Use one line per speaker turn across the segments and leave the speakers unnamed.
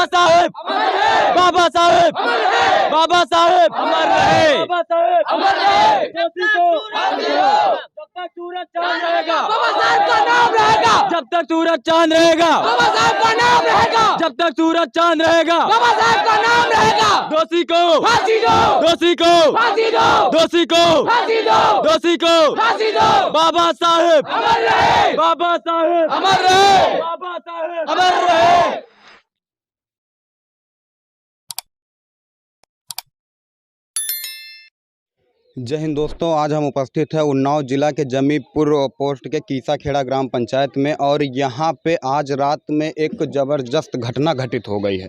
बाबा साहेब बाबा साहेब बाबा साहेब अमर रहे, बाबा साहेब अमर रहे। दोषी को जब तक सूरज चांद रहेगा बाबा साहेब का नाम रहेगा, जब तक सूरज चांद रहेगा बाबा साहेब का नाम रहेगा, जब तक सूरज चांद रहेगा बाबा साहेब का नाम रहेगा। दोषी को फांसी दो, दोषी को फांसी दो, दोषी को फांसी दो, दोषी को फांसी दो। बाबा साहेब अमर रहे, बाबा साहेब अमर रहे, बाबा साहेब अमर रहे।
जय हिंद दोस्तों, आज हम उपस्थित हैं उन्नाव जिला के जमीपुर पोस्ट के कीसाखेड़ा ग्राम पंचायत में और यहाँ पे आज रात में एक ज़बरदस्त घटना घटित हो गई है,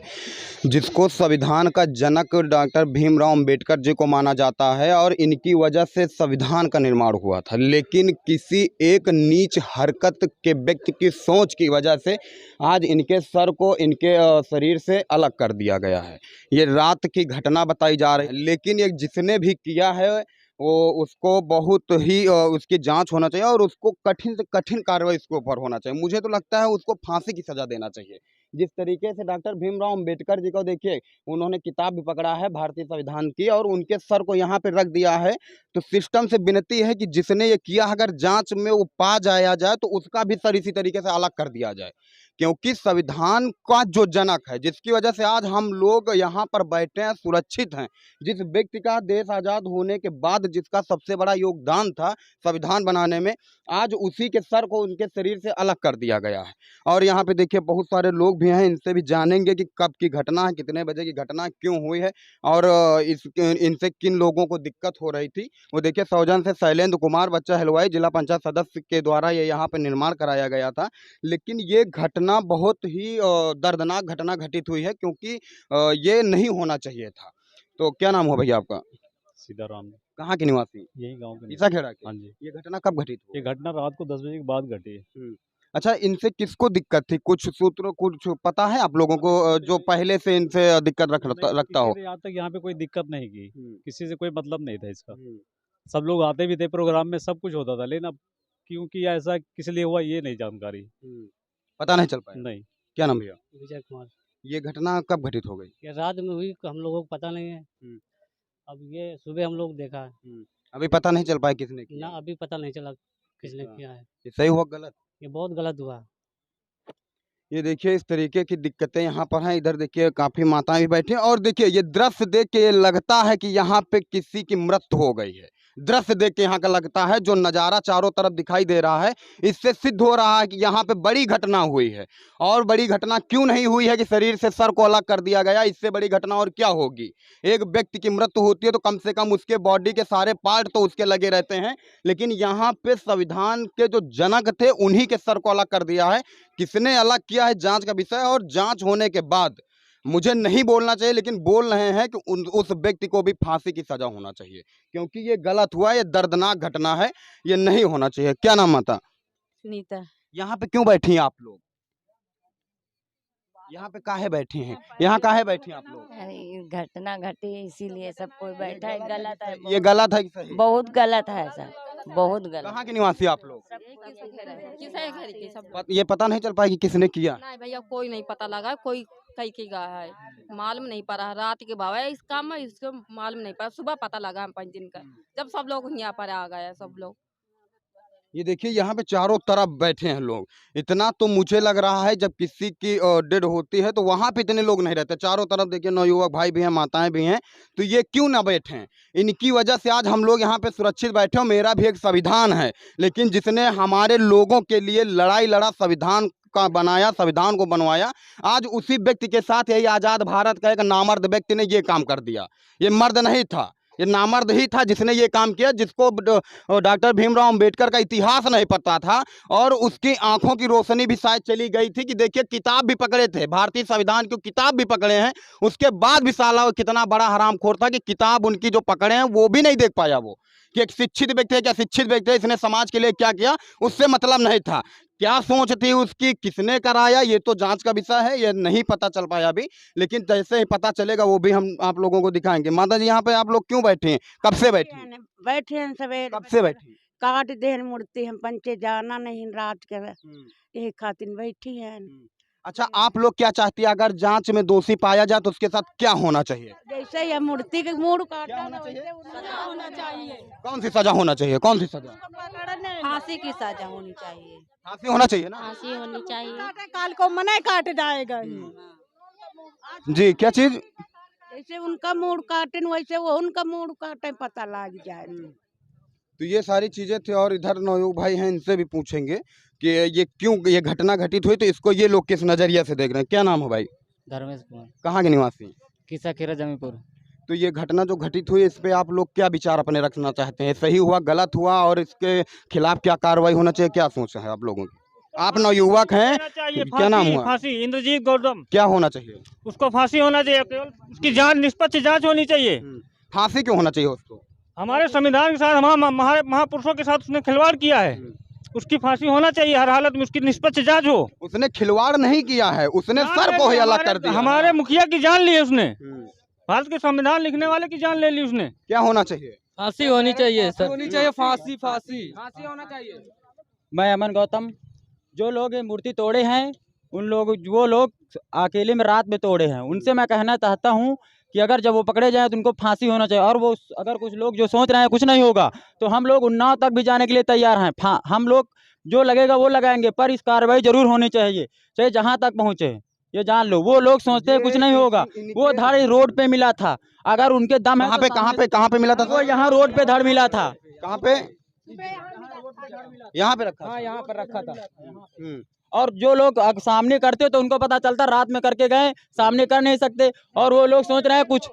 जिसको संविधान का जनक डॉक्टर भीमराव अंबेडकर जी को माना जाता है और इनकी वजह से संविधान का निर्माण हुआ था। लेकिन किसी एक नीच हरकत के व्यक्ति की सोच की वजह से आज इनके सर को इनके शरीर से अलग कर दिया गया है। ये रात की घटना बताई जा रही है, लेकिन ये जिसने भी किया है वो उसको बहुत ही उसकी जांच होना चाहिए और उसको कठिन से कठिन कार्रवाई इसके ऊपर होना चाहिए। मुझे तो लगता है उसको फांसी की सज़ा देना चाहिए। जिस तरीके से डॉक्टर भीमराव अंबेडकर जी को देखिए, उन्होंने किताब भी पकड़ा है भारतीय संविधान की और उनके सर को यहाँ पे रख दिया है। तो सिस्टम से विनती है कि जिसने ये किया अगर जांच में वो पा जाया जाए तो उसका भी सर इसी तरीके से अलग कर दिया जाए, क्योंकि संविधान का जो जनक है, जिसकी वजह से आज हम लोग यहाँ पर बैठे हैं, सुरक्षित हैं, जिस व्यक्ति का देश आज़ाद होने के बाद जिसका सबसे बड़ा योगदान था संविधान बनाने में, आज उसी के सर को उनके शरीर से अलग कर दिया गया है। और यहाँ पे देखिए बहुत सारे लोग भी हैं, इनसे भी जानेंगे कि कब की घटना है, कितने बजे की घटना, क्यों हुई है और इनसे किन लोगों को दिक्कत हो रही थी। वो देखिए सौजन से शैलेंद्र कुमार बच्चा हलवाई जिला पंचायत सदस्य के द्वारा ये यहाँ पे निर्माण कराया गया था। लेकिन ये घटना बहुत ही दर्दनाक घटना घटित हुई है, क्योंकि ये नहीं होना चाहिए था। तो क्या नाम हो भैया आपका?
सीताराम।
कहाँ के निवासी?
यही गांव के।
कीसाखेड़ा के।
हाँ जी।
ये घटना कब घटित हुई?
ये घटना रात को 10 बजे के बाद घटी है।
अच्छा, इनसे किसको दिक्कत थी? कुछ सूत्र कुछ पता है आप लोगों को जो पहले से इनसे दिक्कत रखता हो?
आज तक यहाँ पे कोई दिक्कत नहीं की, किसी से कोई मतलब नहीं था इसका। सब लोग आते भी थे प्रोग्राम में, सब कुछ होता था, लेकिन अब क्यों किया ऐसा, किस लिए हुआ, ये नहीं जानकारी।
पता नहीं चल पाया?
नहीं।
क्या नाम भैया?
विजय कुमार।
ये घटना कब घटित हो गई?
ये रात में हुई, हम लोगों को पता नहीं है। अब ये सुबह हम लोग देखा है।
अभी पता नहीं चल पाया किसने
ना,
किया?
अभी पता नहीं चला किसने किया है।
ये सही हुआ गलत?
ये बहुत गलत हुआ।
ये देखिए इस तरीके की दिक्कतें यहाँ पर हैं। इधर देखिए काफ़ी माताएं भी बैठी हैं और देखिए ये दृश्य देख के ये लगता है कि यहाँ पे किसी की मृत्यु हो गई है। दृश्य देख के यहाँ का लगता है, जो नज़ारा चारों तरफ दिखाई दे रहा है, इससे सिद्ध हो रहा है कि यहाँ पे बड़ी घटना हुई है। और बड़ी घटना क्यों नहीं हुई है कि शरीर से सर को अलग कर दिया गया? इससे बड़ी घटना और क्या होगी? एक व्यक्ति की मृत्यु होती है तो कम से कम उसके बॉडी के सारे पार्ट तो उसके लगे रहते हैं, लेकिन यहाँ पे संविधान के जो जनक थे उन्हीं के सर को अलग कर दिया है। किसने अलग किया है जांच का विषय है, और जांच होने के बाद मुझे नहीं बोलना चाहिए लेकिन बोल रहे हैं कि उस व्यक्ति को भी फांसी की सजा होना चाहिए, क्योंकि ये गलत हुआ, ये दर्दनाक घटना है, ये नहीं होना चाहिए। क्या नाम माता?
सुनीता।
यहाँ पे क्यों बैठी हैं आप लोग? यहाँ पे काहे बैठी हैं? यहाँ काहे बैठी हैं आप लोग?
अरे घटना घटी है इसीलिए सब कोई बैठा है। गलत है,
ये गलत है कि सही?
बहुत गलत है सर, बहुत गलत।
कहाँ के निवासी आप लोग?
सब
ये पता नहीं चल पाया कि किसने किया?
नहीं भैया, कोई नहीं पता लगा, कोई कहीं की गया है, मालूम नहीं पड़ा। रात के भाव है इस काम में, इसको मालूम नहीं पड़ा। सुबह पता लगा हम 5 दिन का, जब सब लोग यहाँ पर आ गए सब लोग।
ये देखिए यहाँ पे चारों तरफ बैठे हैं लोग। इतना तो मुझे लग रहा है जब किसी की डेड होती है तो वहाँ पे इतने लोग नहीं रहते। चारों तरफ देखिए नवयुवक भाई भी हैं, माताएं भी हैं, तो ये क्यों ना बैठे हैं? इनकी वजह से आज हम लोग यहाँ पे सुरक्षित बैठे हो। मेरा भी एक संविधान है, लेकिन जिसने हमारे लोगों के लिए लड़ाई लड़ा, संविधान का बनाया, संविधान को बनवाया, आज उसी व्यक्ति के साथ यही आज़ाद भारत का एक नामर्द व्यक्ति ने ये काम कर दिया। ये मर्द नहीं था, ये नामर्द ही था जिसने ये काम किया, जिसको डॉक्टर भीमराव अंबेडकर का इतिहास नहीं पता था और उसकी आंखों की रोशनी भी शायद चली गई थी कि देखिए किताब भी पकड़े थे, भारतीय संविधान की किताब भी पकड़े हैं, उसके बाद भी साला वो कितना बड़ा हरामखोर था कि किताब उनकी जो पकड़े हैं वो भी नहीं देख पाया। वो कि एक शिक्षित व्यक्ति है, क्या शिक्षित व्यक्ति है, इसने समाज के लिए क्या किया उससे मतलब नहीं था। क्या सोच थी उसकी, किसने कराया, ये तो जांच का विषय है, ये नहीं पता चल पाया अभी, लेकिन जैसे ही पता चलेगा वो भी हम आप लोगों को दिखाएंगे। माता जी यहाँ पे आप लोग क्यों बैठे हैं? कब से बैठे हैं?
बैठे हैं सवेरे,
कब से बैठे हैं?
काट देर मूर्ति हम पंचे जाना नहीं रात के, यही खातिर बैठी हैं।
अच्छा, आप लोग क्या चाहती है, अगर जांच में दोषी पाया जाए तो उसके साथ क्या होना चाहिए?
जैसे ये मूर्ति के मूड
क्या होना चाहिए?
होना चाहिए,
कौन सी सजा होना चाहिए? कौन सी सजा?
फांसी की सजा होनी चाहिए,
फांसी होना चाहिए ना?
फांसी होनी चाहिए। काल को मना काट जाएगा।
जी, क्या चीज?
जैसे उनका मूड काटे वैसे वो उनका मूड काटे, पता लग जाए।
तो ये सारी चीजें थी और इधर नवयुवक भाई हैं, इनसे भी पूछेंगे कि ये क्यों ये घटना घटित हुई, तो इसको ये लोग किस नजरिए से देख रहे हैं। क्या नाम है भाई?
धर्मेश कुमार,
कहाँ के निवासी?
किसा खेरा जमीपुर।
तो ये घटना जो घटित हुई, इस पे आप लोग क्या विचार अपने रखना चाहते हैं? सही हुआ, गलत हुआ, और इसके खिलाफ क्या कार्रवाई होना चाहिए, क्या सोच है आप लोगों की? आप नवयुवक हैं, क्या नाम हुआ?
फांसी इंद्रजीत गौतम,
क्या होना चाहिए?
उसको फांसी होना चाहिए, केवल उसकी जांच निष्पक्ष जांच होनी चाहिए।
फांसी क्यों होना चाहिए उसको?
हमारे संविधान के साथ, हमारे महापुरुषों के साथ उसने खिलवाड़ किया है, उसकी फांसी होना चाहिए। हर हालत में उसकी निष्पक्ष जांच हो।
उसने खिलवाड़ नहीं किया है, उसने सर को ही अलग कर दिया।
हमारे मुखिया की जान ली है उसने, भारत के संविधान लिखने वाले की जान ले ली उसने।
क्या होना चाहिए?
फांसी होनी चाहिए सर, होनी चाहिए फांसी, फांसी होना चाहिए। मैं अमन गौतम, जो लोग ये मूर्ति तोड़े हैं वो लोग अकेले में रात में तोड़े हैं, उनसे मैं कहना चाहता हूँ कि अगर जब वो पकड़े जाए तो उनको फांसी होना चाहिए। और वो अगर कुछ लोग जो सोच रहे हैं कुछ नहीं होगा, तो हम लोग उन्नाव तक भी जाने के लिए तैयार हैं। हम लोग जो लगेगा वो लगाएंगे, पर इस कार्रवाई जरूर होनी चाहिए, चाहे जहाँ तक पहुँचे। ये जान लो, वो लोग सोचते हैं कुछ नहीं होगा, वो धड़ रोड पे मिला था। अगर उनके दम है
कहाँ पे मिला था?
वो यहाँ रोड पे धड़ मिला था।
कहाँ पे? यहाँ पे रखा?
हाँ, यहाँ पर रखा था। और जो लोग सामने करते तो उनको पता चलता, रात में करके गए, सामने कर नहीं सकते। और वो लोग सोच रहे हैं कुछ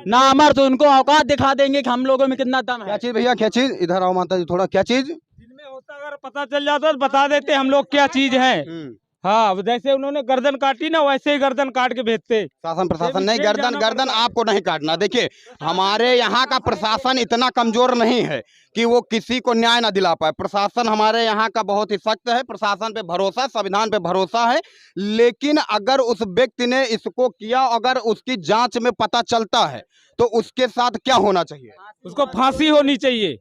ना अमर, तो उनको औकात दिखा देंगे कि हम लोगों में कितना दम है।
क्या चीज भैया, क्या चीज? इधर आओ माता जी थोड़ा। क्या चीज?
जिनमें होता अगर पता चल जाता तो बता देते हम लोग क्या चीज है। हाँ, जैसे उन्होंने गर्दन काटी ना, वैसे ही गर्दन काट के भेजते।
शासन प्रशासन नहीं, गर्दन आपको नहीं काटना। देखिए, हमारे यहाँ का प्रशासन इतना कमजोर नहीं है कि वो किसी को न्याय ना दिला पाए। प्रशासन हमारे यहाँ का बहुत ही सख्त है, प्रशासन पे भरोसा है, संविधान पे भरोसा है। लेकिन अगर उस व्यक्ति ने इसको किया, अगर उसकी जांच में पता चलता है तो उसके साथ क्या होना चाहिए?
उसको फांसी होनी चाहिए।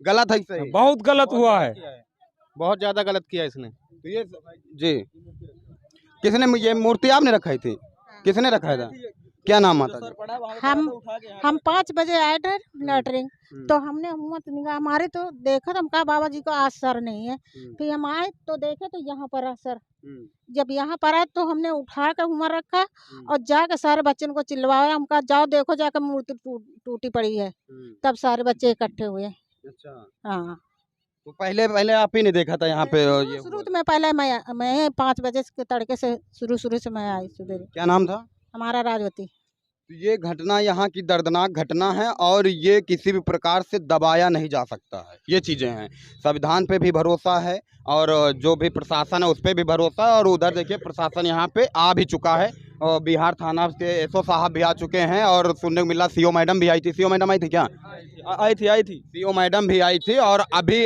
गलत है? सही?
बहुत गलत हुआ है,
बहुत ज्यादा गलत किया इसने।
तो ये जी, किसने ये मूर्ति आपने रखाई थी? किसने रखाया था? क्या नाम आता है?
हम 5 बजे आए थे लैटरिन, तो हमने हिम्मत निगाह हमारे तो देखा, हम कहा बाबा जी को आज सर नहीं है। फिर हम आए तो देखे तो यहाँ पर है सर। जब यहाँ पर आए तो हमने उठा कर हुआ रखा और जाकर सारे बच्चों को चिल्लाया। हम कहा जाओ देखो, जाकर मूर्ति टूटी पड़ी है। तब सारे बच्चे इकट्ठे हुए।
अच्छा,
हाँ,
तो पहले आप ही ने देखा था यहाँ पे? ये
शुरू में पहले मैं 5 बजे के तड़के से शुरू से मैं आई सुबह।
क्या नाम था?
हमारा राजवती।
तो ये घटना यहाँ की दर्दनाक घटना है और ये किसी भी प्रकार से दबाया नहीं जा सकता है। ये चीज़ें हैं, संविधान पे भी भरोसा है और जो भी प्रशासन है उस पर भी भरोसा है। और उधर देखिए, प्रशासन यहाँ पे आ भी चुका है और बिहार थाना के एसओ साहब भी आ चुके हैं और सुनने को मिला सीओ मैडम भी आई थी। सीओ मैडम आई थी क्या?
आई थी।
सीओ मैडम भी आई थी। और अभी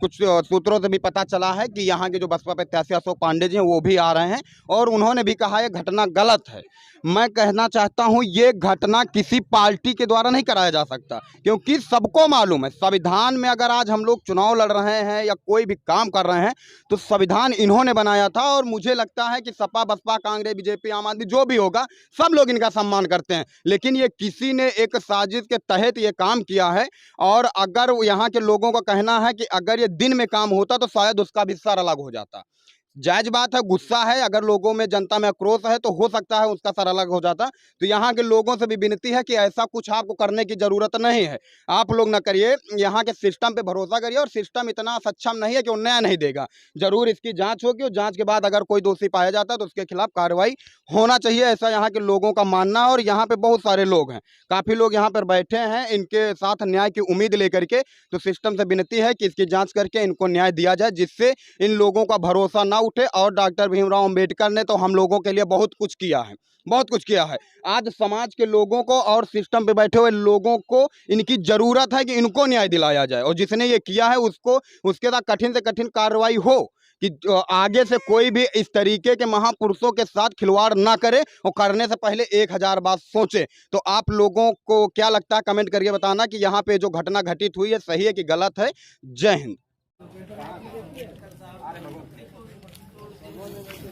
कुछ सूत्रों से भी पता चला है कि यहाँ के जो बसपा प्रत्याशी अशोक पांडे जी हैं वो भी आ रहे हैं और उन्होंने भी कहा यह घटना गलत है। मैं कहना चाहता हूँ ये घटना किसी पार्टी के द्वारा नहीं कराया जा सकता, क्योंकि सबको मालूम है संविधान में अगर आज हम लोग चुनाव लड़ रहे हैं या कोई भी काम कर रहे हैं तो संविधान इन्होंने बनाया था। और मुझे लगता है कि सपा बसपा कांग्रेस बीजेपी आम आदमी जो भी होगा सब लोग इनका सम्मान करते हैं, लेकिन ये किसी ने एक साजिश के तहत ये काम किया है। और अगर यहाँ के लोगों का कहना है कि अगर ये दिन में काम होता तो शायद उसका भी सर अलग हो जाता। जायज बात है, गुस्सा है, अगर लोगों में जनता में आक्रोश है तो हो सकता है उसका सर अलग हो जाता। तो यहाँ के लोगों से भी विनती है कि ऐसा कुछ आपको करने की जरूरत नहीं है, आप लोग ना करिए। यहाँ के सिस्टम पे भरोसा करिए और सिस्टम इतना सक्षम नहीं है कि वो न्याय नहीं देगा। जरूर इसकी जांच होगी और जांच के बाद अगर कोई दोषी पाया जाता है तो उसके खिलाफ कार्रवाई होना चाहिए, ऐसा यहाँ के लोगों का मानना है। और यहाँ पे बहुत सारे लोग हैं, काफ़ी लोग यहाँ पर बैठे हैं इनके साथ न्याय की उम्मीद लेकर के। तो सिस्टम से विनती है कि इसकी जाँच करके इनको न्याय दिया जाए, जिससे इन लोगों का भरोसा ना उठे। और डॉक्टर भीमराव अंबेडकर ने तो हम लोगों के लिए बहुत कुछ किया है, बहुत कुछ किया है। आज समाज के लोगों को और सिस्टम पे बैठे हुए लोगों को इनकी जरूरत है कि इनको न्याय दिलाया जाए और जिसने ये किया है उसको उसके साथ कठिन से कठिन कार्रवाई हो कि आगे से कोई भी इस तरीके के महापुरुषों के साथ खिलवाड़ ना करे और करने से पहले 1000 बार सोचे। तो आप लोगों को क्या लगता है, कमेंट करके बताना कि यहाँ पे जो घटना घटित हुई है सही है कि गलत है। जय हिंद।
मोटरसाइकिल